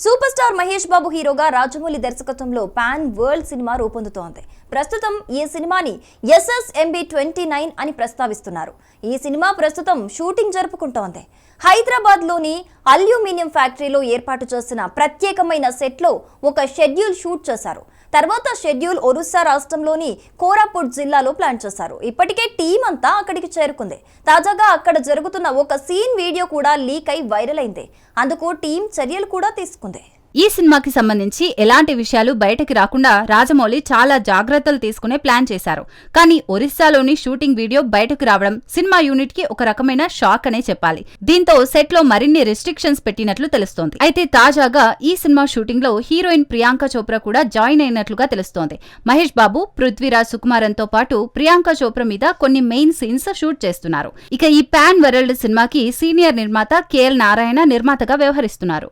Super star Mahesh Babu హీరోగా రాజమౌళి దర్శకత్వంలో pan world cinema రూపొందుతోంది. ప్రస్తుతం ఈ సినిమాని SSMB29 అని ప్రస్తావిస్తున్నారు. ఈ సినిమా ప్రస్తుతం షూటింగ్ జరుపుకుంటోంది. హైదరాబాద్లోని అల్యూమినియం ఫ్యాక్టరీలో ఏర్పాటు చేసిన ప్రత్యేకమైన సెట్లో ఒక షెడ్యూల్ షూట్ చేశారు. తర్వాత షెడ్యూల్ ఒరిస్సా రాష్ట్రంలోని కోరాపుట్ జిల్లాలో ప్లాన్ చేశారు. ఇప్పటికే టీం అంతా అక్కడికి చేరుకుంది. తాజాగా అక్కడ జరుగుతున్న ఒక సీన్ వీడియో కూడా లీక్ అయి వైరల్ అయింది. అందుకు టీం చర్యలు కూడా తీసుకుంది. ఈ సినిమాకి సంబంధించి ఎలాంటి విషయాలు బయటకి రాకుండా రాజమౌళి చాలా జాగ్రత్తలు తీసుకునే ప్లాన్ చేశారు. కానీ ఒరిస్సాలోని షూటింగ్ వీడియో బయటకు రావడం సినిమా యూనిట్ కి ఒక రకమైన షాక్ అనే చెప్పాలి. దీంతో సెట్ లో మరిన్ని రెస్ట్రిక్షన్స్ పెట్టినట్లు తెలుస్తోంది. అయితే తాజాగా ఈ సినిమా షూటింగ్ లో హీరోయిన్ ప్రియాంక చోప్రా కూడా జాయిన్ అయినట్లుగా తెలుస్తోంది. మహేష్ బాబు, పృథ్వీరాజ్ సుకుమారన్తో పాటు ప్రియాంక చోప్రా మీద కొన్ని మెయిన్ సీన్స్ షూట్ చేస్తున్నారు. ఇక ఈ పాన్ వరల్డ్ సినిమాకి సీనియర్ నిర్మాత KL నారాయణ నిర్మాతగా వ్యవహరిస్తున్నారు.